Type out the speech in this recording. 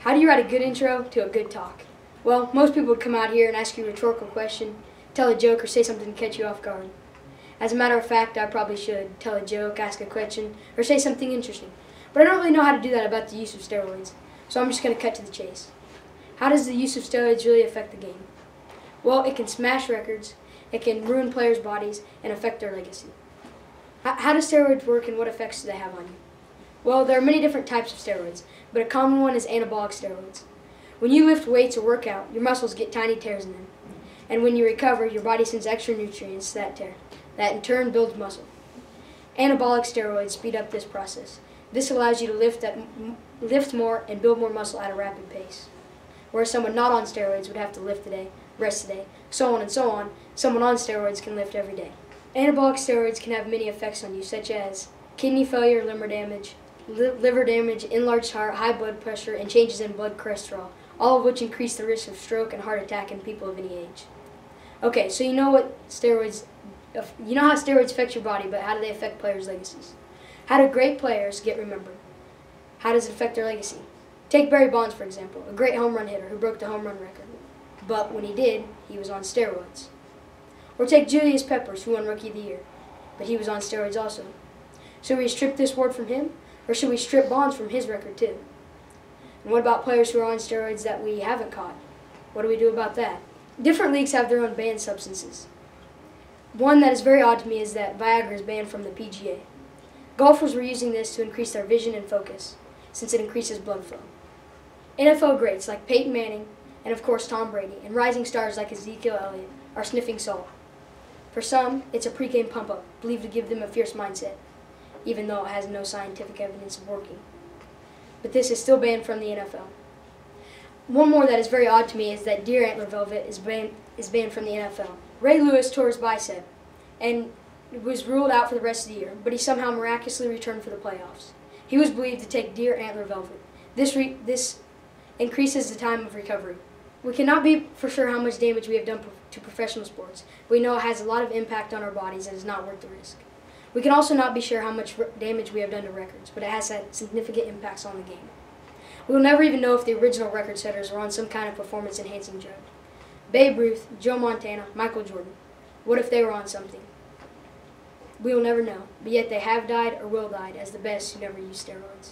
How do you write a good intro to a good talk? Well, most people would come out here and ask you a rhetorical question, tell a joke, or say something to catch you off guard. As a matter of fact, I probably should tell a joke, ask a question, or say something interesting. But I don't really know how to do that about the use of steroids, so I'm just going to cut to the chase. How does the use of steroids really affect the game? Well, it can smash records, it can ruin players' bodies, and affect their legacy. How do steroids work and what effects do they have on you? Well, there are many different types of steroids, but a common one is anabolic steroids. When you lift weights or work out, your muscles get tiny tears in them. And when you recover, your body sends extra nutrients to that tear. That in turn builds muscle. Anabolic steroids speed up this process. This allows you to lift more and build more muscle at a rapid pace. Whereas someone not on steroids would have to lift today, rest today, so on and so on, someone on steroids can lift every day. Anabolic steroids can have many effects on you, such as kidney failure, liver damage, enlarged heart, high blood pressure, and changes in blood cholesterol, all of which increase the risk of stroke and heart attack in people of any age. Okay, so you know how steroids affect your body, but how do they affect players' legacies? How do great players get remembered? How does it affect their legacy? Take Barry Bonds, for example, a great home run hitter who broke the home run record. But when he did, he was on steroids. Or take Julius Peppers, who won Rookie of the Year, but he was on steroids also. Should we strip this award from him, or should we strip Bonds from his record too? And what about players who are on steroids that we haven't caught? What do we do about that? Different leagues have their own banned substances. One that is very odd to me is that Viagra is banned from the PGA. Golfers were using this to increase their vision and focus, since it increases blood flow. NFL greats like Peyton Manning, and of course Tom Brady, and rising stars like Ezekiel Elliott are sniffing salt. For some, it's a pre-game pump-up, believed to give them a fierce mindset, even though it has no scientific evidence of working. But this is still banned from the NFL. One more that is very odd to me is that deer antler velvet is banned from the NFL. Ray Lewis tore his bicep and was ruled out for the rest of the year, but he somehow miraculously returned for the playoffs. He was believed to take deer antler velvet. This increases the time of recovery. We cannot be for sure how much damage we have done to professional sports, but we know it has a lot of impact on our bodies and is not worth the risk. We can also not be sure how much damage we have done to records, but it has had significant impacts on the game. We will never even know if the original record setters were on some kind of performance-enhancing drug. Babe Ruth, Joe Montana, Michael Jordan. What if they were on something? We will never know, but yet they have died or will die as the best who never used steroids.